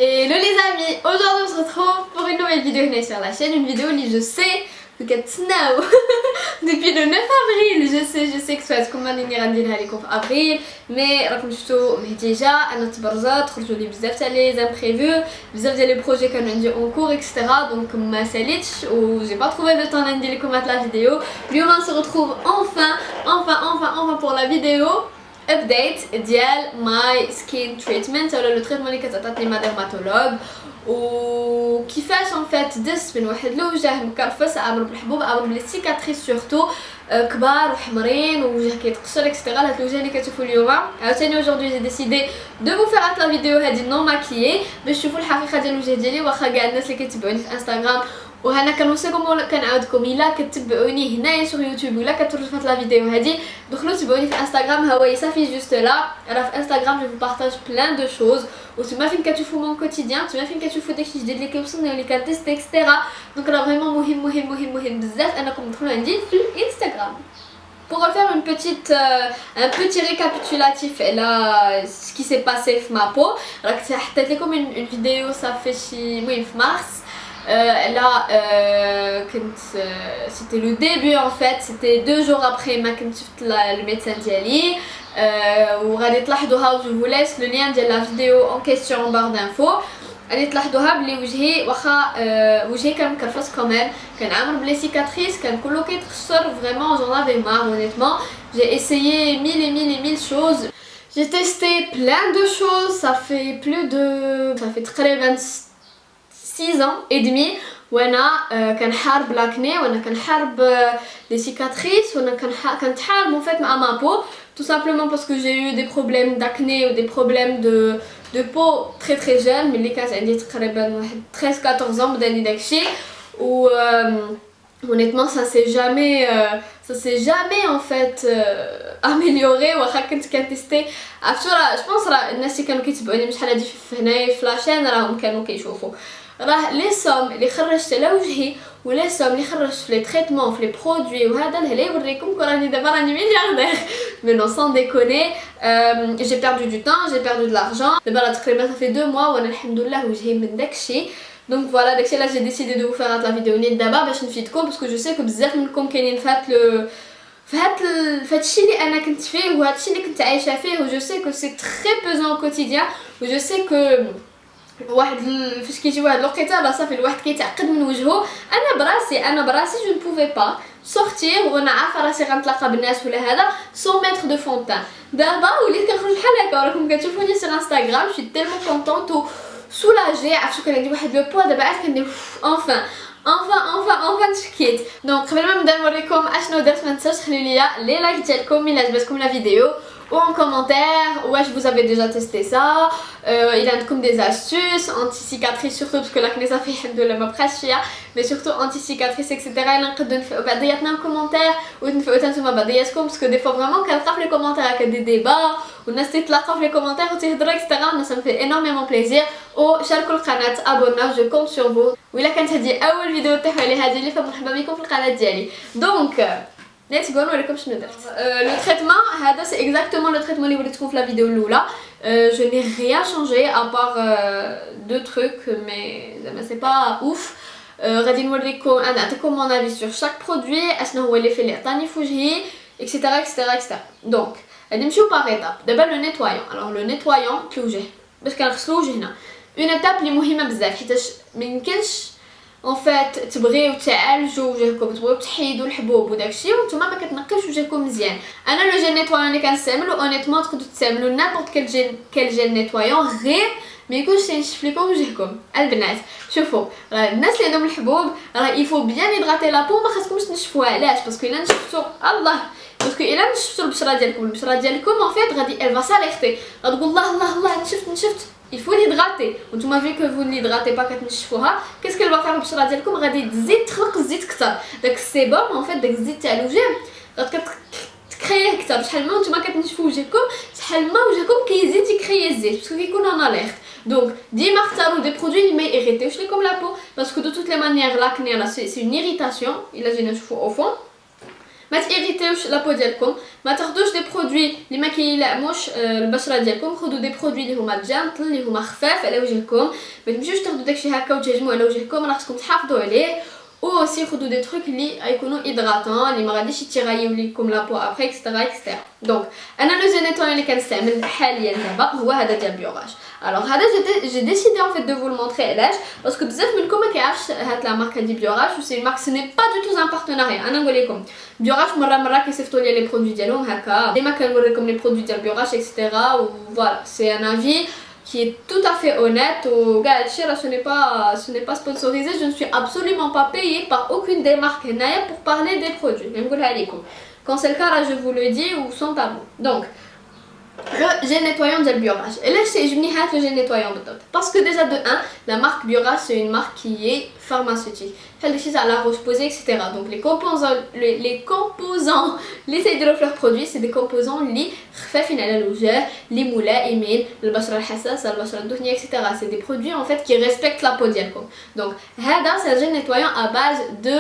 Hello les amis, aujourd'hui on se retrouve pour une nouvelle vidéo sur la chaîne, une vidéo où je sais que depuis le 9 avril, je sais que soit comme غادي نديرها لكم في ابريل مي راكم شفتوا ديجا انا تبرزت خرجوا لي بزاف تاع لي زامبريفو بزاف ديال لي بروجي كانوا عندي اون كور اكسترا دونك ما ساليتش و j'ai pas trouvé le temps ندير لكم هاد لا فيديو. اليوم on se retrouve enfin pour la vidéo update ديال my skin treatment ولا لو تريتمون اللي كتعطيني ما ديرماتولوج وكيفاش ان فات دزت من واحد الوجه مكرفس عامر بالحبوب عامر بلي سيكاتريس سورتو كبار وحمرين ووجه كيتقشر اكسترا. هاد الوجه اللي كتشوفوا اليوم عاوتاني اوجوردي جي ديسيدي دو فو فير هاد لا فيديو هادي نون ماكيي باش تشوفوا الحقيقه ديال الوجه ديالي. واخا كاع الناس اللي كيتبعوني في انستغرام وهنا كنوصيكم كنعاودكم الا كتبعوني هنايا sur يوتيوب ولا كتفرجوا في هاد لا فيديو هادي دخلوا تبعوني في انستغرام هواي صافي جوست لا. راه في انستغرام جو بارطاج بلان دو شوز وتما فين كتشوفوا مون كوتيديان تما فين كتشوفوا داكشي جديد اللي كيوصلني واللي كنتيستي اكسترا. دونك راه فريمون مهم بزاف انكم تدخلوا عندي في الانستغرام. Pour refaire un petit récapitulatif là ce qui s'est passé في ma peau راك حطيت لكم une vidéo ça fait شي في mars. Là c'était le début en fait, c'était 2 jours après ما كنت شفت le médecin ديالي وغادي تلاحظوها. je vous laisse le lien ديال la vidéo en question en barre d'infos. غادي تلاحظوها بلي وجهي واخا وجهي كان مكرفس كمان كان عامر بلي سيكاتريس كان كله كيتخشر vraiment j'en avais marre honnêtement. j'ai essayé mille choses, j'ai testé plein de choses. ça fait تقريبا 6 ans et demi وانا كنحارب لاكني وانا كنحارب لي سيكاتريس وانا كنتحارب en fait مع ما peau tout simplement parce que j'ai eu des problèmes d'acné ou des problèmes de peau très jeune. ملي كانت عندي تقريبا واحد 13-14 ans بداني داكشي و honnêtement ça s'est jamais en fait amélioré. واخا كنت كنتيستي عرفتوا راه جو بونس راه الناس اللي كانوا كيتبعوني من شحال هادي هنايا في لاشين راهم كانوا كيشوفوا راه لي سوم اللي خرجت على وجهي ولي سوم اللي خرجت في لي تريتمون في لي برودوي وهذا اللي يوريكم راني دابا راني ملياردير. mais non sans déconner j'ai perdu du temps, j'ai perdu de l'argent. دابا راه تقريبا ça fait 2 mois وانا الحمد لله وجهي من داكشي. donc voilà داكشي لا j'ai décidé de vous faire هاد لا فيديو نيت دابا باش نفيدكم باسكو جو سي كو بزاف منكم كاينين في هادشي اللي انا كنت فيه وهادشي اللي كنت عايشه فيه. و جو سي كو سي تري بيزون au quotidien و جو سي كو واحد فاش كيجي واحد الوقيته راه صافي الواحد كيتعقد من وجهه. انا براسي جو نبوفي با سورتير وانا عارفه راسي غنتلاقى بالناس ولا هذا سون ميتر دو فونتان. دابا وليت كنخرج بحال هكا وراكم كتشوفوني سير انستغرام شي تيلمون كونطونط و سولاجي. عرفتو كان عندي واحد لو بوا دابا عاد كندير enfin تشكيت. دونك قبل ما نبدا نوريكم اشنو درت ما تنساوش خليو ليا لي لايك ديالكم الا عجبتكم لا فيديو ou en commentaire wesh vous avez déjà testé ça. il a comme des astuces anti-cicatrices surtout parce que l'acné ça fait alhamdoulilah ما بقاش فيها mais surtout anti-cicatrices etc. الا نقدروا نفعوا بعضياتنا في كومونتير ونفعوا حتى نتوما بعضياتكم باسكو دي فوا فريمون كنلقى في لي كومونتير هكا دي ديبا والناس تيتلاقاو في لي كومونتير وتهضروا اكسترا. انا ça me fait énormément plaisir. وشاركوا القناه ابوناو جو كونت سور فو. وإلا كانت هذه اول فيديو تطيحوا عليها ديالي فمرحبا بكم في القناه ديالي. دونك let's go نوريكم شنو درت. لو تريتمون هذا سي اكزاكتومون لو تريتمون اللي وريتكم في لا فيديو الاولى. je n'ai rien changé à part 2 trucs mais زعما سي با اوف. غادي نوريكم انا نعطيكم مون افي سور شاك برودوي اشنو هو اللي اللي عطاني في وجهي اكسترا. دونك غادي نمشيو باغ ايتاب. دابا لو نيتوايون. الوغ لو نيتوايون الوجه باش كنغسلو وجهنا اون ايتاب اللي مهمه بزاف حيتاش ميمكنش en fait تبغيو تعالجوا وجهكم تبغيو تحيدوا الحبوب وداكشي وانتما ما كتنقيوش وجهكم مزيان. انا لو جيل نيتوايون اللي كنستعملو اونيتمون تقدروا تستعملوا نابورت كل جيل نيتوايون غير ما يكونش تنشف لكم وجهكم. البنات شوفوا راه الناس اللي عندهم الحبوب راه يفو بيان يدغاتي لا بو ما خاصكمش تنشفوها. علاش؟ باسكو الا نشفتو الله باسكو الا نشفتو البشره ديالكم en fait غادي elle va s'alerter غتقول الله نشفت. il faut l'hydrater وانتوما vu que vous ne l'hydratez pas كتنشفوها qu'est-ce qu'elle va faire البشره ديالكم غادي تزيد تخلق الزيت كثر. داك السيبوم en fait داك الزيت تاع الوجه غتكرييه كثر. شحال ما نتوما كتنشفوا وجهكم شحال ما وجهكم كيزيد يكريي الزيت باسكو كيكون en alerte. donc ديما اختاروا دي برودوي اللي ما يريتيوش لكم لا بو باسكو دو توت لي مانيير لاكني c'est une irritation. الا جينا نشوفوا au fond ما تيريتيوش لابو ديالكم، ما تاخذوش دي برودوي اللي ما كيلائموش البشره ديالكم. خذوا دي برودوي اللي هما جانتل اللي هما خفاف على وجهكم، ما تمشيوش تاخذوا داكشي هكا وتهجموا على وجهكم، راه خصكم تحافظوا عليه. و aussi خذوا دي تروك اللي غيكونوا هيدراتون اللي ما غاديش يتغيروا لكم لابو ابري اكسترا اكسترا. دونك انا لو جي نيتويون اللي كنستعمل حاليا دابا هو هذا ديال بيوراج. الوغ هذا جي ديسيدي ان فيت دو فو المونطري. علاش؟ باسكو بزاف منكم ما كيعرفش هاد لا مارك دي بيوراج، و سي مارك سي ني با دو تو ان بارتناريا. انا نقول لكم بيوراج مره كيصيفطوا لي لي برودوي ديالهم هكا، ديما كنوريكم لي برودوي ديال بيوراج اكسترا، و فوالا سي ان افي qui est tout à fait honnête. Ou ce n'est pas sponsorisé, je ne suis absolument pas payée par aucune des marques pour parler des produits. Quand c'est le cas, là, je vous le dis, ou sans tabou. Donc le gel nettoyant de Biorage. Et là, je m'y hâte le gel nettoyant de Tot. Parce que déjà de 1, la marque Biorage c'est une marque qui est pharmaceutique. Elle décide à la roche-posée, etc. Donc les composants, les hydrofleurs produits, c'est des composants li khfafin ala l'wajh, li mulaimin, le bashra al-hassasa, le bashra al-duhniya, etc. C'est des produits en fait qui respectent la peau dialkom. Donc hada c'est un gel nettoyant à base de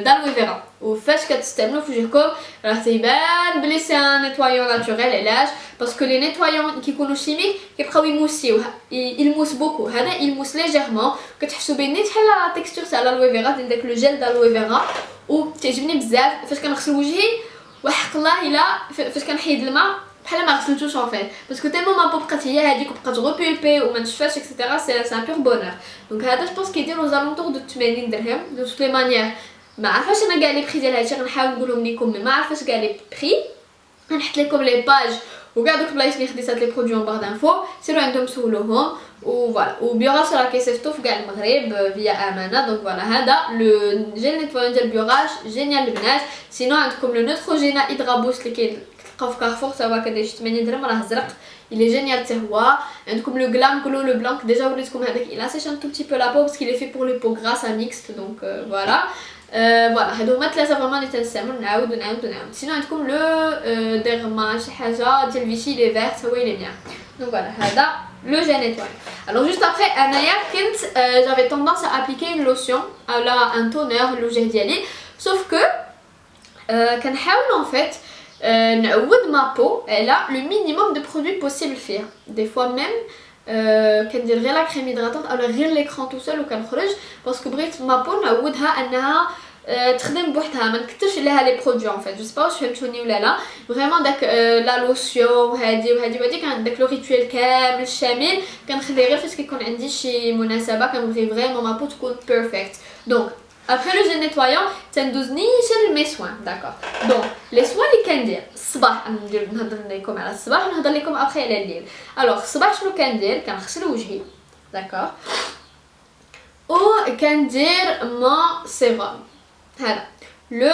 d'aloe vera. وفاش كتستعملوا في وجهكم راه تيبان بلي سي ان نيتوايون ناتوريل. علاش؟ باسكو لي نيتوايون كيكونوا شيميك كيبقاو يموسيو، يلموس بوكو. هذا يلموس ليجيرمون، كتحسوا بان بحال لا تيكستور تاع الالوي فيرا، ديال داك لو جيل دالوي فيرا. وتعجبني بزاف فاش كنغسل وجهي، وحق الله الا فاش كنحيد الماء بحال ما غسلتوش ان فيت، باسكو تيمون ما بو بقات هي هذيك وبقات غوبيلبي وما نشفاش اكسيتيرا. سي ان بيور بونور. دونك هذا جو بونس كيديروا زالونتور دو 80 درهم. دو توت لي مانيير ما عرفاش انا كاع لي بري ديال هادشي غنحاول نقولهم لكم، مي ما عرفاش كاع لي بري. غنحط لكم لي باج وكاع دوك البلايص اللي خديت هاد لي برودوي اون بار دانفو، سيروا عندهم سولوهم. و فوالا وبيوراج راه كيصيفطوا في كاع المغرب فيا امانه. دونك فوالا هذا لو جيل نيتويون ديال بيوراج جينيال البنات. سينو عندكم لو نوتروجينا هيدرا بوست اللي كتلقاو في كارفور، تا هو كداير 8 درهم، راه زرق، il est génial حتى هو. عندكم لو غلام كلو لو بلانك، ديجا وريتكم هذاك il assèche un tout petit peu la peau parce qu'il est fait pour les peaux grasses à mixte. donc voilà. فوالا هادو هما ثلاثه فريمون اللي تنستعمل. نعاود سينو عندكم لو ديرما شي حاجه ديال فيشي لي فيرت هو اللي بيان. دونك فوالا هذا لو جيل نيتويون. الوغ جوست ابري انايا كنت جافي توندونس ا ابليكي اون لوسيون اولا ان تونور للوجه ديالي، سوف كو كنحاول ان فيت نعود ما بو على لو مينيموم دو برودوي بوسيبل فيها. دي فوا ميم كندير غير لا كريم هيدراتونت اولا غير ليكرون تو سول وكنخرج، باسكو بغيت ما بو نعودها انها تخدم بوحدها، ما نكثرش عليها لي برودوي ان فيت. جو سبا واش فهمتوني ولا لا. فريمون داك لا لوسيون هادي وهادي كان داك لو ريتويل كامل الشامل كنخليه غير فاش كيكون عندي شي مناسبه كنبغي فريمون ما بو تكون بيرفكت. دونك après le gel nettoyant تندوز نيشان مي سوان. داكور. دونك لي سوان اللي كندير الصباح، نهضر لكم على الصباح ونهضر لكم ابخي على الليل. الوغ الصباح شنو كندير؟ كنغسل وجهي، داكور، و كندير مون سيروم هذا لو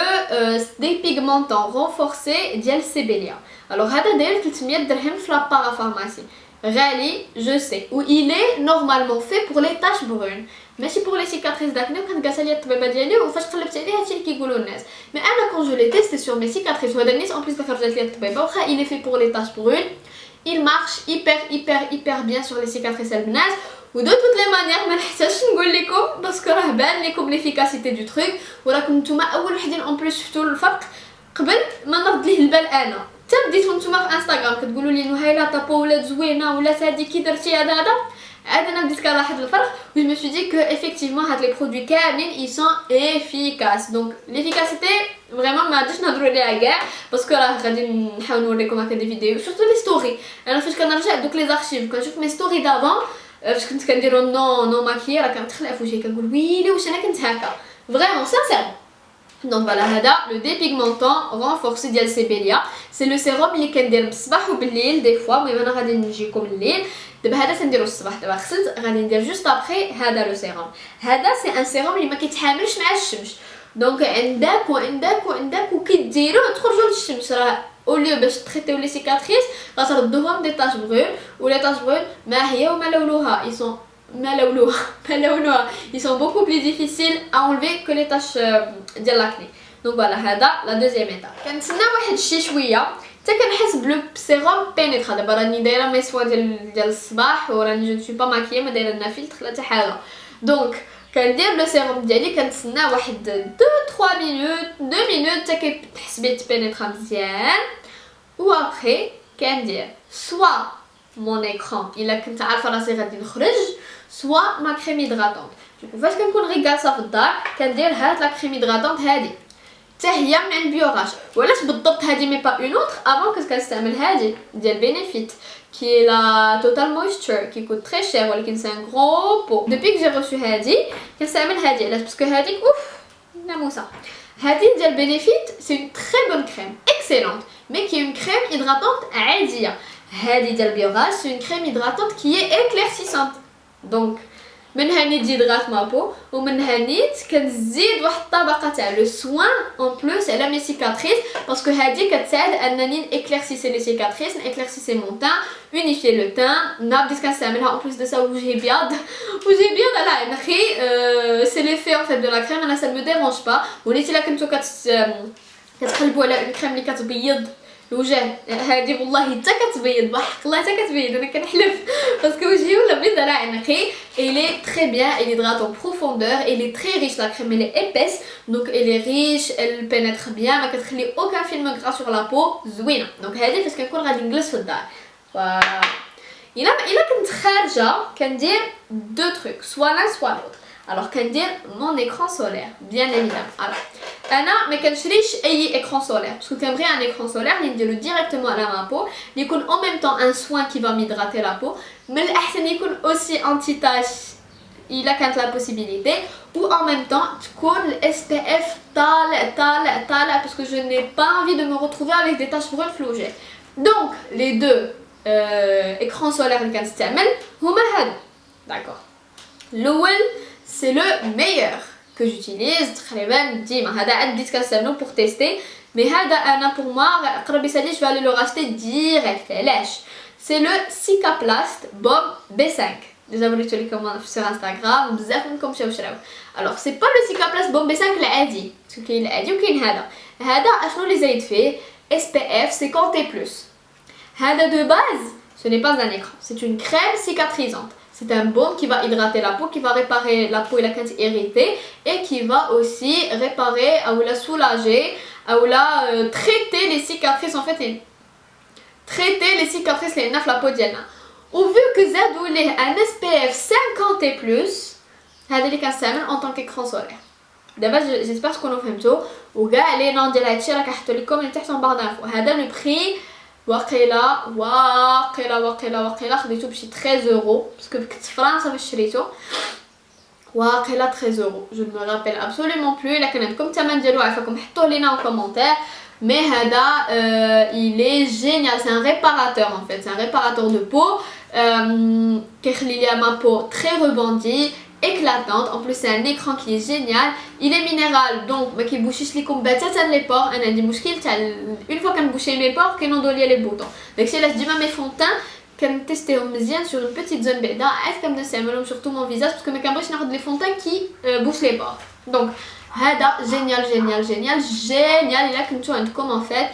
ديبيغمونطون رونفورسي ديال سيبيليا. الوغ هذا داير 300 درهم في لا بارافارماسي، غالي جو سي، و il est normalement fait pour les taches brunes ماشي بور لي سيكاتريس داكني. وكانت قالت لي الطبيبه ديالي وفاش قلبت عليه هادشي اللي كيقولوا الناس، مي انا كون جو لي تيستي سور مي سيكاتريس وهذا النيت اون بليس خرجت لي الطبيبه واخا il est fait pour les taches brunes il marche hyper bien sur les cicatrices البنات. و دو توت لي مانيير ما نحتاجش نقول لكم باسكو راه بان لكم ليفيكاسيتي دو تروك، وراكم نتوما اول وحدين اون بليس شفتوا الفرق قبل ما نرد ليه البال. انا حتى بديتو نتوما في انستغرام كتقولوا لي نهيله طابو ولات زوينه ولات هادي كي درتي هذا عاد انا بديت كنلاحظ الفرق. و جو مي سوي دي كو افيكتيفمون هاد لي برودوي كاملين اي سون افيكاس. دونك ليفيكاسيتي فريمون ما غاديش نهضروا عليها كاع باسكو راه غادي نحاول نوريكم هكا دي فيديو سورتو لي ستوري. انا فاش كنرجع دوك لي زارشيف كنشوف مي ستوري دافون فاش كنت كنديرو نو ماكيي راه كنتخلع في وجهي كنقول ويلي واش انا كنت هكا فريمون سانسيرمون. دونك فوالا هذا لو ديبيغمونطون رونفورسي ديال سيبيليا. سي لو سيروم اللي كندير بالصباح وبالليل دي فوا. المهم انا غادي نجيكم الليل. دابا هذا تنديرو الصباح، دابا غسلت غادي ندير جوست ابري هذا لو سيروم. هذا سي ان سيروم اللي ما كيتحاملش مع الشمس. دونك عندك وكديرو تخرجوا للشمس. راه اوليو باش تريتيو لي سيكاتريس غتردوهم دي طاش بغون، ولي طاش بغون ما هي وما لولوها يسون ما لونوها ils sont beaucoup plus difficiles à enlever que les taches ديال لاكني. دونك فوالا هذا لا دوزيام ايطاب. كنتسنى واحد الشي شويه حتى كنحس بلو سيروم بينيتر. دابا راني دايره مي سوا ديال الصباح وراني جو نسوي با ماكيي، ما دايره لنا فيلتر لا حتى حاجه. دونك كندير لو سيروم ديالي كنتسنى واحد 2-3 مينوت 2 مينوت حتى كتحسبي تبينيطرا مزيان و ابري كندير سوا مون ايكران الا كنت عارفه راسي غادي نخرج سوا ما كريم هيدراتونط. دوكو فاش كنكون غير جالسه في الدار كندير هاد لا كريم هيدراتونط هادي حتى هي من عند بيوغاش. وعلاش بالضبط هادي مي با اون اوتر؟ افون كنت كنستعمل هادي ديال بينيفيت qui est la Total Moisture qui coûte très cher ولكن c'est un gros pot. Depuis que j'ai reçu هادي كنستعمل هادي علاش باسكو هادي اوف ناموسه. هادي ديال بينيفيت c'est une très bonne crème excellente mais qui est une crème hydratante عاديه. هادي ديال بيوغاش c'est une crème hydratante qui est éclaircissante. Donc منها نيت ديدغات ما بو ومنها نيت كنزيد واحد الطبقه تاع لو سوان اون بلوس على مي سيكاتريس باسكو هادي كتساعد انني اكليرسيسي لي سيكاتريس اكليرسيسي مون تان اونيفي لو تان. نهار بديت كنستعملها اون بلوس دو سا وجهي بيض على عينخي سي ليفي ان فيت دو لا كريم انا سا مو ديرونج با. وليتي الا كنتو كتقلبوا على اون كريم اللي كتبيض الوجه هادي والله حتى كتبيض بحق الله حتى كتبيض انا كنحلف باسكو وجهي ولا بيض على عينخي. Elle est très bien, elle hydrate en profondeur, elle est très riche, la crème elle est épaisse donc elle est riche, elle pénètre bien, ما كتخلي aucun film gras sur la peau زوينه. دونك هذه فاش كنكون غادي نجلس في الدار الا كنت خارجه كندير دو تروك سوا لان سوا لوطر. alors كندير mon écran solaire bien évidemment. alors انا ما كنشريش اي écran solaire parce que كنبغي un écran solaire اللي نديرو directement على ma peau اللي يكون en même temps un soin qui va m'hydrater la peau من الاحسن يكون aussi anti tache الا كانت la possibilité ou en même temps تكون SPF طالع parce que je n'ai pas envie de me retrouver avec des taches brunes flouées. donc les deux écrans solaires اللي كنستعمل هما هادو d'accord. الاول c'est le meilleur que j'utilise تقريبا ديما هذا عاد بديت كنستعملو pour tester mais هذا انا pour moi قرب يسالي je vais aller le racheter direct. علاش؟ c'est le Cicaplast Bomb B5 déjà وريتو لكم sur Instagram بزاف منكم مشاو شراو. alors c'est pas le Cicaplast Bomb B5 العادي باسكو كاين العادي وكاين هذا اشنو اللي زايد فيه SPF 50+. هذا de base ce n'est pas un écran, c'est une crème cicatrisante. C'est un baume qui va hydrater la peau, qui va réparer la peau et la quinte irritée et qui va aussi réparer ou la soulager ou la traiter les cicatrices en fait traiter les cicatrices les naf la peau ديالنا. Ou vu que زادوا ليه un SPF 50+, هذا اللي كنستعمل en tant qu'écran solaire. دابا j'espère تكونوا فهمتوا وكاع لي نون ديال هادشي راه كنحطوا لكم من تحت en barre d'infos. هذا لو بري واقيلا خديتو بشي 13 اورو باسكو كنت في فرنسا فاش شريتو واقيلا 13 اورو جو مو رابيل ابسولومون بلو. الا كان عندكم الثمن ديالو عافاكم حطوه لينا او كومونتير. مي هذا il est génial, c'est un réparateur en fait, c'est un réparateur de peau كيخلي ليا ما peau très rebondie éclatante. En plus c'est un écran qui est génial, il est minéral donc ما كيبوشيش لكم بتاتا لي بور. انا عندي مشكل تاع اون فوا كنبوشي مي بور كينوضوا ليا لي بوطون داكشي علاش ديما مي فونتان كنتيستيهم مزيان سور اون بيتيت زون بعدا عاد كنبدا نستعملهم سورتو مون فيزاج باسكو ما كنبغيش ناخذ لي فونتان كي بوش لي بور. دونك هذا جينيال الا كنتو عندكم ان فيت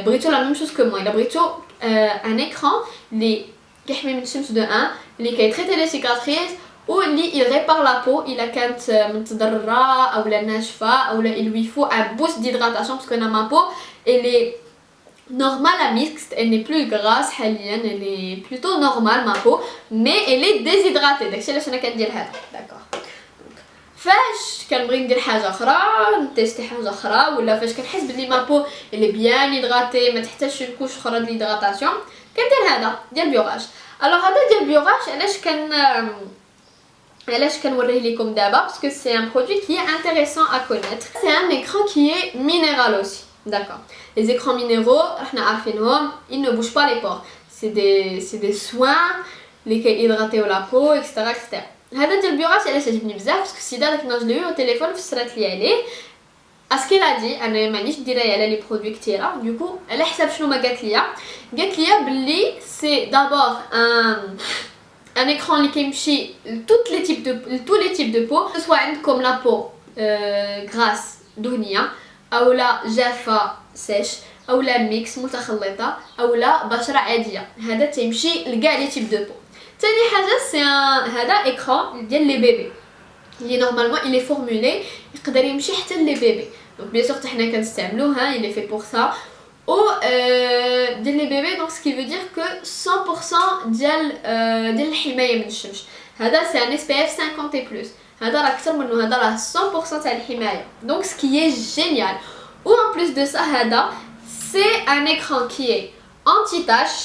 بغيتو لا ميم شوز كو موا الا بغيتو ان اكران اللي كيحمي من الشمس دو ان اللي كيتريتي لي سيكاتريس واللي il répare la peau الا كانت متضرره او لا ناشفه او لا il lui faut un boost d'hydratation parce que ma peau elle est normale à mixte, elle n'est plus grasse حاليا, elle est plutôt normale ma peau mais elle est déshydratée داكشي علاش انا كندير هذا. d'accord. فاش كنبغي ندير حاجه اخرى نتيستي حاجه اخرى ولا فاش كنحس بلي ما بو اللي بيان هيدراتي ما تحتاجش كوش اخرى ديال الهيدراتاسيون كندير هذا ديال بيوغاج. الوغ هذا ديال بيوغاج علاش كنوريه لكم دابا باسكو سي ان برودوي كي انتريسون ا كونيتر. سي ان écran qui est minéral aussi. d'accord. les écrans minéraux حنا عارفينهم ils ne bougent pas les pores, c'est des soins اللي كيهيدراتيو لا بو اكسترا اكسترا. هذا ديال بيوغاج علاش عجبني بزاف باسكو السيده داك النهار جلو او تليفون فسرات لي عليه اسكي دي انا مانيش ديري على لي برودوي كثيره دوكو على حساب شنو ما قالت لي بلي سي دابور ان écran اللي كيمشي tous les types de peau سواء عندكم لا بو غراس دهنيه او لا جافه سيش او لا ميكس متخلطه او لا بشره عاديه. هذا تيمشي لكاع لي تيب دو بو. ثاني حاجه سي هذا اكران ديال لي بيبي اللي نورمالمون il est formulé يقدر يمشي حتى لي بيبي. دونك بيان سور حنا كنستعملوه ها il est fait pour ça او ديال لي بيبي. دونك سكي فو دير كو 100% ديال الحمايه من الشمس. هذا سي ان اس بي اف 50 اي بلس، هذا راه اكثر منه، هذا راه 100% تاع الحمايه. دونك سكي جينيال. او ان بليس دو سا هذا سي ان écran qui est anti tache,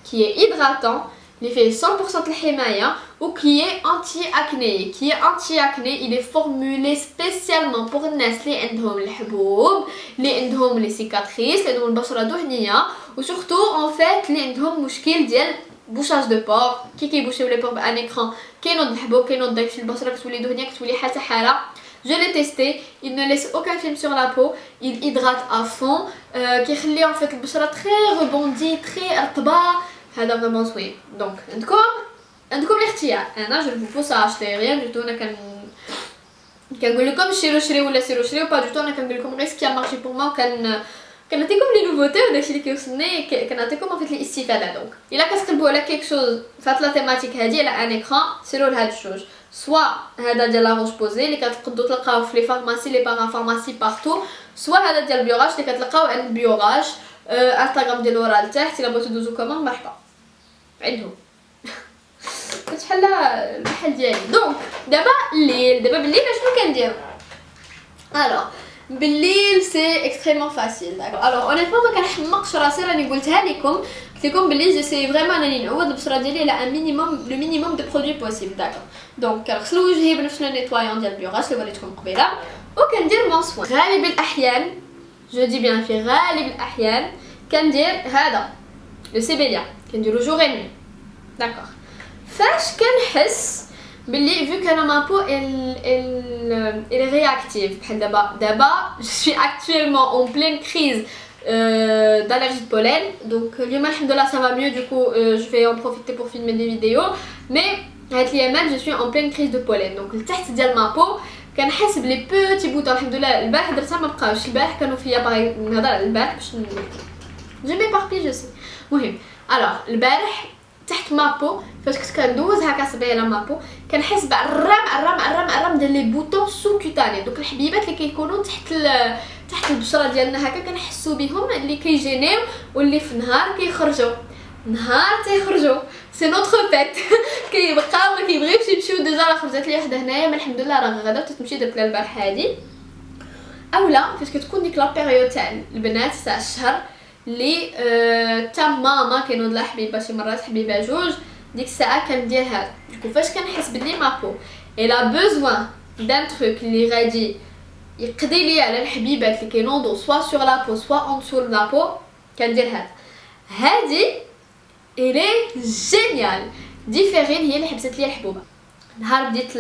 qui est hydratant, il fait 100% de l'himaaya ou qui est anti-acné. Qui est anti-acné, il est formulé spécialement pour les gens qui ont les حبوب, les ont les cicatrices, les ont البشرة دهنية ou surtout en fait les ont مشكل ديال bouchage de pores. كي كيبوشيو لي بور بان écran كاينوض الحبوب كاينوض داكشي البشرة كتولي دهنية كتولي حالة حالة. Je l'ai testé, il ne laisse aucun film sur la peau, il hydrate à fond, qui خلي en fait البشرة très rebondie, très رطبة. هذا vraiment زوين. دونك عندكم الاختيار. انا جو vous pousse à acheter rien du tout. انا كنقول لكم شريو ولا سيرو شريو با دو تو. انا كنقول لكم غير سكي مارشي بور موا كنعطيكم لي نوفوتي وداكشي اللي كيوصلني كنعطيكم ان فيت الاستفاده. دونك الا كتقلبوا على كيك شوز فات لا تيماتيك هادي على ان ايكران سيروا لهاد الجوج. سوا هذا ديال لا روش بوزي اللي كتقدروا تلقاوه في لي فارماسي لي بارا فارماسي بارتو، سوا هذا ديال بيوراج اللي كتلقاوه عند بيوراج. انستغرام ديالو راه لتحت الا بغيتو دوزو كوموند مرحبا عندهم. كنت بحال المحل ديالي. دونك دابا بالليل شنو كندير؟ الوغ بالليل سي اكستريمون فاسيل. داكوغ الوغ اونيتمون ما كنحمقش راسي، راني قلتها لكم قلت لكم باللي جيسي فريمون انني نعوض البشره ديالي على ان مينيموم لو مينيموم دو برودوي بوسيبل. داكوغ دونك كنغسل وجهي بنفس لو نيتوايون ديال بيوغاش اللي وريتكم قبيله وكندير مون سوان. غالب الاحيان جو دي بيان في غالب الاحيان كندير هذا لو سيبيليا كنديرو جوغ اي نوي. داكوغ فاش كنحس باللي فيو كان ما بو elle est réactive بحال دابا je suis actuellement en pleine crise d'allergie de pollen. donc اليوم الحمد لله ça va mieux, du coup je vais en profiter pour filmer des vidéos. mais هاد الايامات je suis en pleine crise de pollen. donc التحت ديال ما بو كنحس بلي بوتي بوطون. الحمد لله البارح درتها ما بقاوش. البارح كانوا فيا باغي نهضر على البارح باش جو ميباربي جو سي. المهم الوغ البارح تحت مابو فاش كنت كندوز هكا صبعي على مابو كنحس بالرم ديال لي بوطون سو كوتاني. دوك الحبيبات اللي كيكونوا تحت البشره ديالنا هكا كنحسوا بهم اللي كيجينيو واللي في النهار كيخرجوا. نهار تيخرجوا سي نوتر بيت كيبقاو ما كيبغيوش يمشيو. ديجا راه خرجت لي وحده هنايا ما الحمد لله راه غدا تتمشي درت لها البارح هادي. اولا فاش كتكون ديك لا بيريود تاع البنات تاع الشهر لي تا ماما كاينوض لها حبيبه شي مرات حبيبه جوج ديك الساعه كندير هذا. ديكو فاش كنحس بلي مابو الا بوزوان دان تروك اللي غادي يقضي لي على الحبيبات اللي كينوضوا سوا سور لا بو سوا اون دسو لا بو كندير هذا. هادي الي جينيال. ديفيرين هي اللي حبست لي الحبوبه. نهار بديت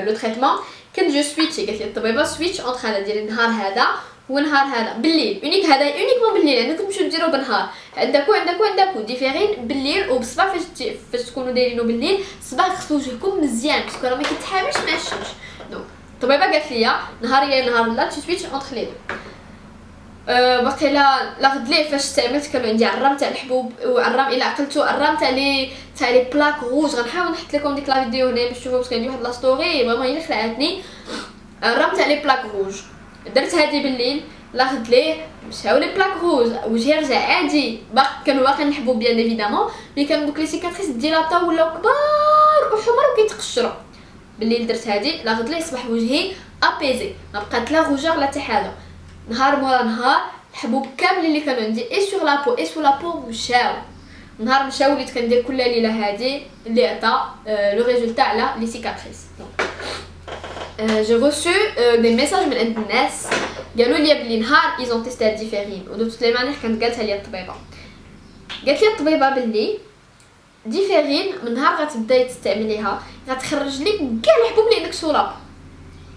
لو تريتمون كنت جو سويتشي قالت لي الطبيبه سويتش اونتر هذا ديال النهار هذا ونهار هذا بالليل. اونيك هذا اونيكمون بالليل. يعني تمشيو ديروه بالنهار عندكو ديفيرين بالليل وبالصباح فاش تكونوا دايرينو بالليل الصباح غسلوا وجهكم مزيان باسكو راه ما كيتحاملش مع الشمس. دونك الطبيبه قالت لي نهار يا نهار لا تسويتش اونتر لي دو. باقي لا غد ليه فاش استعملت كانوا عندي عرام تاع الحبوب وعرام الا عقلتو عرام تاع لي بلاك روج. غنحاول نحط لكم ديك لا فيديو هنا باش تشوفوا باسكو عندي واحد لا ستوري فريمون هي اللي خلعتني. عرام تاع لي بلاك روج درت هادي بالليل لا غد ليه مشاو لي بلاك روج وجهي رجع عادي. كانوا باقي الحبوب بيان ايفيدامون مي كانوا دوك لي سيكاتريس ديلاطاو ولاو كبار وحمر وكيتقشروا. بالليل درت هادي لا غد ليه صباح وجهي ابيزي ما بقات لا روجور لا حتى حاجه. نهار مورا نهار الحبوب كاملين اللي كانوا عندي اي سور لا بو اي سو لا بو مشاو. نهار مشاو وليت كندير كل ليله هادي اللي عطى لو ريزولتا على لي سيكاتريس. j'ai reçu des messages من عند الناس قالوا لي بلي نهار ils ont testé ديفيرين ودو توت لي مانير كانت قالتها لي الطبيبه. قالت لي الطبيبه بلي ديفيرين من نهار غتبداي تستعمليها غتخرج لك كاع الحبوب اللي عندك سولا.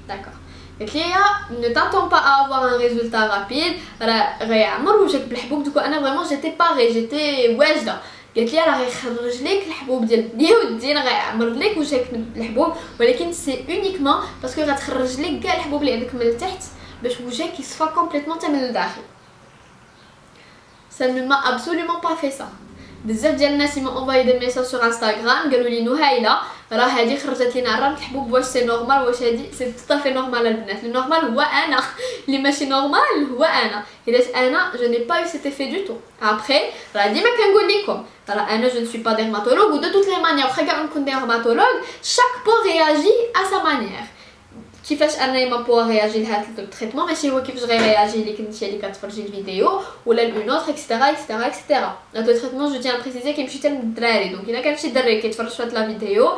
داكوغ قالت لي ne t'attends pas à avoir un résultat rapide راه غيعمر وجهك بالحبوب. دوكو انا فريمون جيتي باري جيتي واجده. قالت لي راه غيخرج لك الحبوب ديال يودي راه غيعمر لك وجهك بالحبوب ولكن سي اونيكمون باسكو غتخرج لك كاع الحبوب اللي عندك من التحت باش وجهك يصفى كومبليتمون حتى من الداخل. ça ne m'a absolument pas fait ça. بزاف ديال الناس يمون انفاي دي ميساج سور انستغرام قالوا لي نهايله راه هذه خرجت لينا عرام الحبوب واش سي نورمال واش هذه سي طافي نورمال البنات. لو نورمال هو انا اللي ماشي نورمال هو انا علاش انا جو ني با يو سيت افي دو تو. ابري راه ديما كنقول لكم راه انا جو نسوي با ديرماتولوج و دو توت لي مانيير واخا كاع نكون ديرماتولوج شاك بو رياجي ا سا مانيير. كيفاش انا ما بو رياجي لهذا التريتمون ماشي هو كيفاش غيرياجي ليك انت اللي كتفرجي الفيديو ولا اون اوتر اكسترا اكسترا اكسترا. هذا التريتمون جو تيان بريسيزي كيمشي حتى للدراري دونك الا كان شي دري كيتفرج في هاد لا فيديو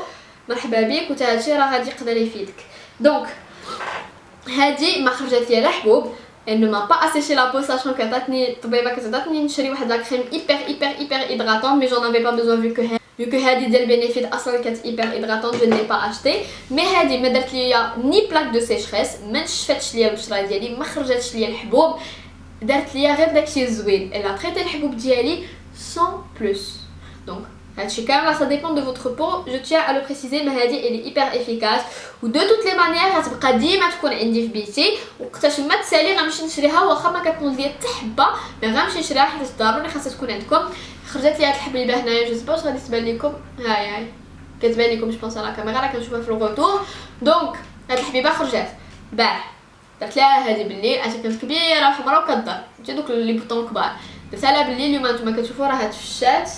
مرحبا بك وتا هادشي راه غادي يقدر يفيدك. دونك هادي ما خرجت لي لا حبوب elle m'a pas asséché la peau sachant que عطاتني الطبيبه كتعطيني نشري واحد لا كريم hyper hydratante mais j'en avais pas besoin vu que هادي ديال بينيفيت اصلا كانت hyper hydratante je n'ai pas acheté. mais هادي ما درت ليا ني بلاك دو سيشريس ما نشفتش ليا البشره ديالي ما خرجتش ليا الحبوب درت ليا غير داكشي زوين الا تريتي الحبوب ديالي sans plus. donc هادشي كامل ça dépend de votre peau je tiens à le préciser mais هادي elle est hyper efficace و de toutes les manières غتبقى ديما تكون عندي في بيتي وقتاش ما تسالي غنمشي نشريها واخا ما كتكون ليا حتى حبه مي غنمشي نشريها حيت ضروري خاصها تكون عندكم. خرجت لي هاد الحبيبه هنايا جو سباش غادي تبان لكم هاي كتبان لكم جو بونس على الكاميرا راه كنشوفها في الغوتور. دونك هاد الحبيبه خرجت البارح درت لها هادي بالليل عاد كانت كبيره وحمراء وكضر جا دوك لي بوطون كبار درتها لها بالليل. اليوم نتوما كتشوفوا راه تفشات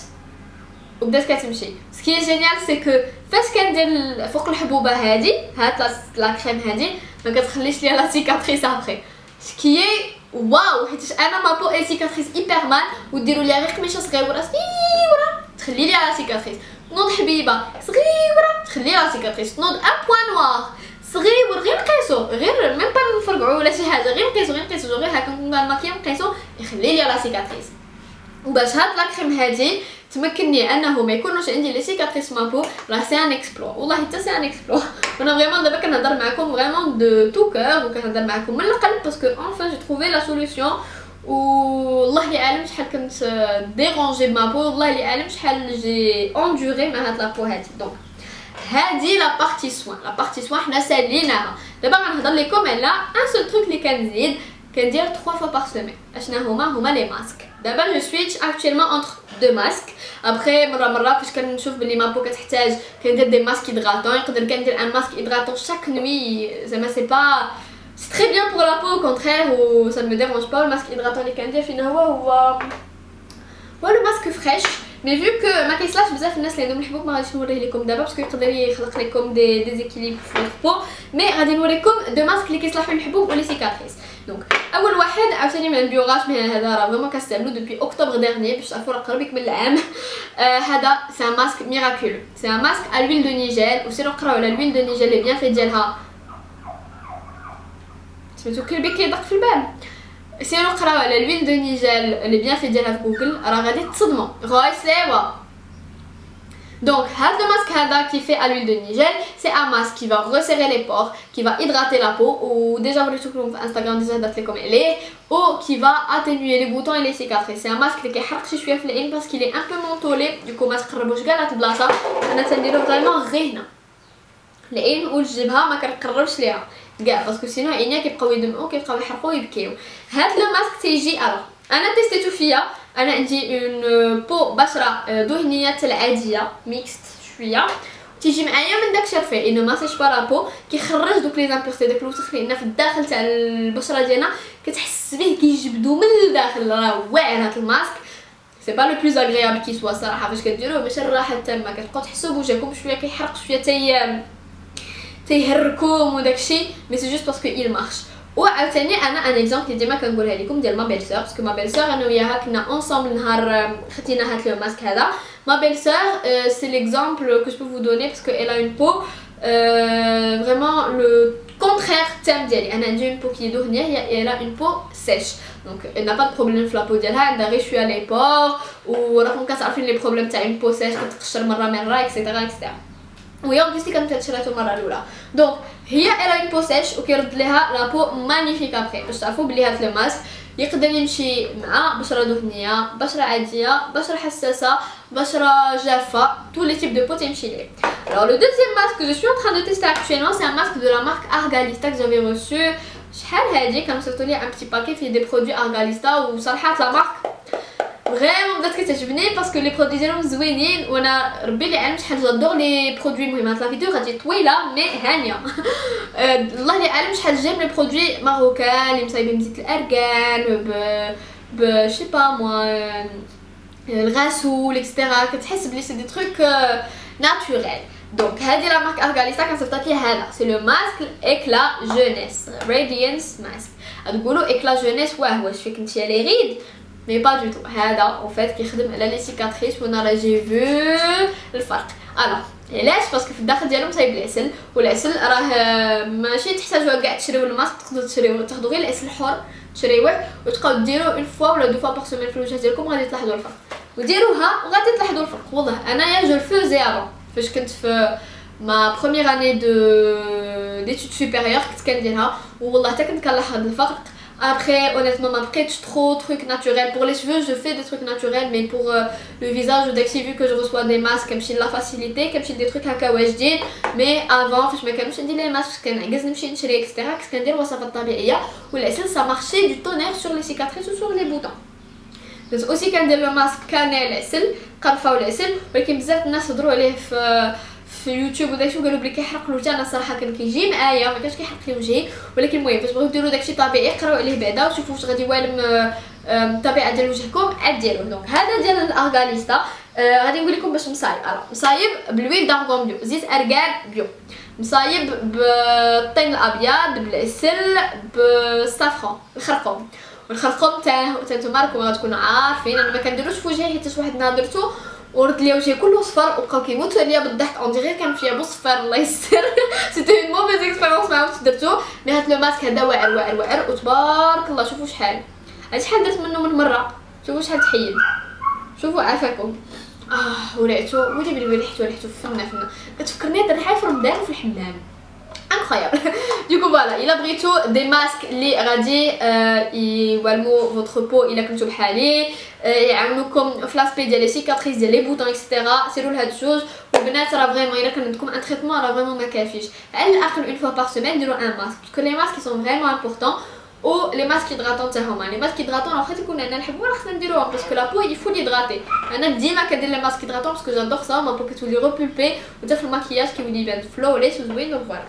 وبدات كتمشي. سكي جينيال سي كو فاش كندير فوق الحبوبه هادي هاد لا كريم هادي ما كتخليش ليا لا سيكاتريس ابري سكي واو حيت انا ما بو اي سيكاتريس ايبر مان وديروا ليها غير قميشه صغيره تخلي ليها لا سيكاتريس. نوض حبيبه صغيره تخلي لها سيكاتريس. نوض ان بوين نوار صغير غير نقيسو غير ميم با نفرقعو ولا شي حاجه غير نقيسو غير هكا نكون الماكيا نقيسو يخلي ليا لا سيكاتريس. وباش هاد لا كريم هادي تمكنني انه ما يكونوش عندي لي سيكاتريس مابو راه سي ان اكسبلور والله حتى سي ان اكسبلور. انا فريمون دابا كنهضر معكم فريمون دو تو كور وكنهضر معكم من القلب باسكو انفان جي تروفي لا سوليوشن والله اللي عالم شحال كنت ديرونجي بما بو والله اللي عالم شحال جي اندوري مع هاد لابو هادي. دونك هادي لا بارتي سوين حنا ساليناها دابا غنهضر لكم على ان سول تروك اللي كنزيد كندير 3 fois par semaine. اشنا هما لي ماسك. دابا جو سويتش اكطوالمون انتر دو ماسك ابري مره فاش كنشوف بلي ما بو كتحتاج كندير دي ماسك هيدراتون نقدر كندير ان ماسك هيدراتون شاك نوي زعما سي با سي تري بيان بور لا بو او كونترير و سا مي ديرونج با. الماسك هيدراتون اللي كندير فين هو لو ماسك فريش مي فيو كو ما كيصلاش بزاف الناس اللي عندهم الحبوب ما غاديش نوريه لكم دابا باسكو يقدر يخلق لكم دي ديزيكيليبر في البو مي غادي نوريكم دو ماسك اللي كيصلحوا للحبوب ولي سيكاتريس. دونك اول واحد عاوتاني من بيوغاش مي هذا راه فريمون كنستعملو دوبي اكتوبر ديرني باش تعرفوا راه قرب يكمل العام. هذا سي ان ماسك ميراكول سي ان ماسك ا لويل دو نيجيل وسيرو قراو على لويل دو نيجيل لي بيان في ديالها سميتو كلبي كيدق في الباب سيرو قراو على لويل دو نيجيل لي بيان في ديالها في جوجل راه غادي تصدموا غايسليوا. Donc, le masque qui fait à l'huile de Nigel, c'est un masque qui va resserrer les pores, qui va hydrater la peau, ou déjà vous le trouvez sur Instagram déjà d'être comme elle est, ou qui va atténuer les boutons et les cicatrices. C'est un masque qui est hardi شويه في العين parce qu'il est un peu mentholé, du coup ما تقربوش كاع لهاد البلاصه. انا تنديرو فريمون غير هنا العين والجبهه ما كنقربش ليها كاع باسكو سينو عينيا كيبقاو يدمعوا كيبقاو يحرقوا ويبكيو. هاد لو ماسك تيجي انا تيستيتو فيا انا عندي اون بو بشره دهنيه العاديه ميكست شويه تيجي معايا من داك شرفي انه ما سيش با لابو كيخرج دوك لي زامبيرتي داك الوسخ اللي في الداخل تاع البشره ديالنا كتحس به كيجبدو من الداخل. راه واعر هاد الماسك سي با لو بلوز اغريابل كي سوا صراحه فاش كديروه باش الراحه التامه كتبقاو تحسوا بوجهكم شويه كيحرق شويه تيهركم وداكشي مي سي جوست باسكو il marche. وعاوتاني انا ان اكزامبل اللي ديما كنقولها لكم ديال ما بيل سور باسكو ما بيل سور انا وياها كنا اونصومبل نهار خدينا هاد لو ماسك هذا. ما بيل سور سي ليكزامبل كو جو بو دوني باسكو elle a une peau vraiment le contraire تام ديالي. انا عندي une peau qui est دهنيه هي elle a une peau sèche donc elle n'a pas de problème في لابو ديالها عندها غير شويه لي بور وراكم كتعرفين لي بروبليم تاع une peau sèche كتقشر مره اكسيتيرا وهي اوديسي كانت شريتو المره الاولى. دونك هي الا اون بو سيش وكيرد ليها لا بو مانيفيك ابري باش تعرفوا بلي هاد لو ماسك يقدر يمشي مع بشره دهنيه بشره عاديه بشره حساسه بشره جافه تو لي تيب دو بو تيمشي ليه. Alors le deuxième masque que je suis en train de tester actuellement c'est un masque de la marque Argalista que j'avais reçu شحال هادي كانوا صيفطوا لي ان بتي باكي فيه دي برودوي Argalista وصراحه لا مارك فريمون بدات كتعجبني باسكو لي برودوي ديالهم زوينين وانا ربي اللي عالم شحال جادور لي برودوي. المهم هاد لا فيديو غادي طويله مي هانيه. الله اللي عالم شحال جايب لي برودوي ماروكان اللي مصايبين بزيت الارغان ب شي با موا الغسول اكسترا. كتحس بلي سي دي تروك ناتوريل. دونك هذه لا مارك ارغاليستا كنصيفط لي هذا سي لو ماسك اكلا جونيس راديانس ماسك. تقولوا اكلا جونيس واه واش فيك نتيا لي غيد مي با دو تو. هذا اون فيت كيخدم على لي سيكاتريس وانا راه جي فو الفرق. الوغ علاش؟ باسكو في الداخل ديالو مصايب العسل والعسل راه ماشي تحتاجوا كاع تشريو الماسك. تقدروا تشريوه تاخذوا غير العسل الحر تشريوه وتبقاو ديروه اون فوا ولا دو فوا باغ سيمين في الوجه ديالكم غادي تلاحظوا الفرق. وديروها وغادي تلاحظوا الفرق. والله انايا جو الفوزي افون فاش كنت في ما بروميير اني ديتود سوبيريور كنت كنديرها والله حتى كنت كنلاحظ الفرق. Après, honnêtement, ma prête trop trucs naturels. Pour les cheveux, je fais des trucs naturels, mais pour le visage, dès que j'ai vu que je reçois des masques, comme si la facilité, comme si des trucs à kawajdin. Mais avant, je me calme, je dis les masques, je dis etc. Qu'est-ce qu'on dit, ça va taper. Ou ça marchait du tonnerre sur les cicatrices ou sur les boutons. Donc aussi quand le masque cannelle, قرفه ولا عسل ولكن بزاف الناس هضروا عليه في يوتيوب وداكشي وقالوا بلي كيحرق الوجه. انا الصراحه كان كيجي معايا ما كانش كيحرق لي وجهي ولكن المهم فاش بغيتو ديروا داكشي طبيعي قراو عليه بعدا وشوفوا واش غادي والم الطبيعه ديال وجهكم عاد ديروه. دونك هذا ديال الارغاليستا. غادي نقول لكم باش مصايب. مصايب بالويل دارغون بيو زيت ارغان بيو مصايب بالطين الابيض بالعسل بالصافرون الخرقوم. والخرقوم تا نتوما راكم غتكونوا عارفين انا ما كنديروش في وجهي حيت واحد النهار درتو ورد ليا وجهي كله صفر وبقاو كيموتوا عليا بالضحك اون ديغي كان فيا بصفر الله يستر. سيتي اون موفيز اكسبيريونس ما عرفتش درتو مي هاد لو ماسك هذا واعر واعر واعر وتبارك الله. شوفوا شحال شحال درت منه من مره. شوفوا شحال تحيد. شوفوا عافاكم. وريحتو ولي بلي ريحتو فنه كتفكرني هاد الريحه في رمضان وفي الحمام. incroyable. Du coup voilà, il a pris des masques les radis يولموا votre peau الا كنتو بحالي يعاونوكم في لاسبي ديال لي سيكاتريس ديال لي بوطون اكسيتيرا. سيروا لهاد الجوج والبنات راه فريمون الا كان عندكم ان تريتمون راه فريمون ما كافيش. على الاقل اون فوا باغ سيمين ديروا ان ماسك باسكو لي ماسك سون فريمون امبورطون. و لي ماسك هيدراتون تاع هما لي ماسك هيدراتون واخا تكون انا نحبو راه خصنا نديروهم باسكو لا بو يفو ليدراتي. انا ديما كندير لي ماسك هيدراتون باسكو جادور سا ما بو كتولي روبولبي وتا في الماكياج كيولي يبان فلوليس وزوين. دونك فوالا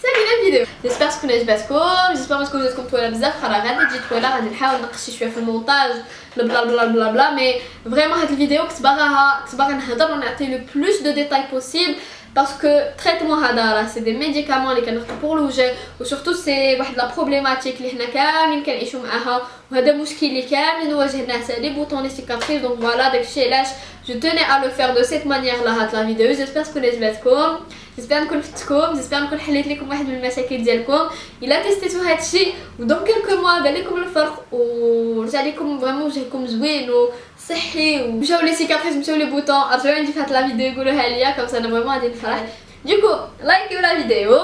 سالي لا فيديو. جيسبر تكون عجبتكم. جيسبر ما تكونوش جاتكم طويله بزاف. راه غادي تجي طويله غادي نحاول نقص شويه في المونتاج بلا بلا بلا بلا مي فريمون هاد الفيديو كنت باغا نهضر ونعطي لو بلوس دو ديتاي بوسيبل باسكو تريتمون هذا راه سي دي ميديكامون اللي كناخذو بور الوجه وسورتو سي واحد لا بروبليماتيك اللي حنا كاملين كنعيشو معاها وهذا مشكل اللي كاملين واجهناه سا لي بوطون لي سيكاتريس. دونك فوالا داكشي علاش جو توني ا لو فير دو سيت مانيير لا هاد لا فيديو. جيسبر تكون عجبتكم. جيسبر نكون فتكم. جيسبر نكون حليت لكم واحد من المشاكل ديالكم الا تيستيتو هادشي ودون كيلكو موا بان لكم الفرق ورجع لكم فريمون وجهكم زوين وصحي ومشاو لي سيكاتريس مشاو لي بوطون رجعوا عندي في هاد لا فيديو يقولوها ليا كوم سا انا فريمون غادي نفرح. Du coup, likez la vidéo,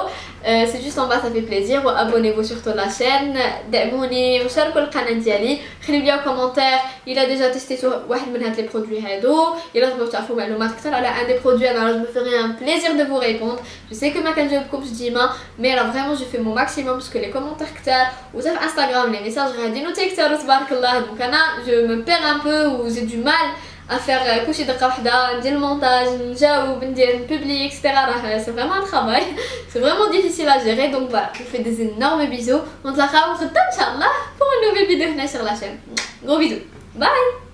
c'est juste en bas, ça fait plaisir. Abonnez-vous surtout à la chaîne, دعموني وشاركوا القناة ديالي. خليو لي كومونتير إلا ديجا تيستيتو واحد من هاد لي برودوي هادو إلا تبغيو تعرفوا معلومات أكثر على ان دي برودوي أنا جو me ferai un plaisir de vous répondre. Je sais que ما كنجاوبكمش ديما مي راه فريمون جو في مو ماكسيموم باسكو لي كومونتير كتار وتا في انستغرام لي ميساج غاديين وتيكتارو تبارك الله. دونك أنا جو me perds un peu ou j'ai du mal à faire كلشي دقه وحده ندير المونتاج نجاوب ندير نبوبلي اكسترا. راه سي فريمون ان travail سي فريمون ديفيسيل ا جيري. دونك فوالا جو في دي انورم بيزو ونتلاقاو غدا ان شاء الله pour une nouvelle vidéo هنا sur la chaîne. Gros bisous. Bye.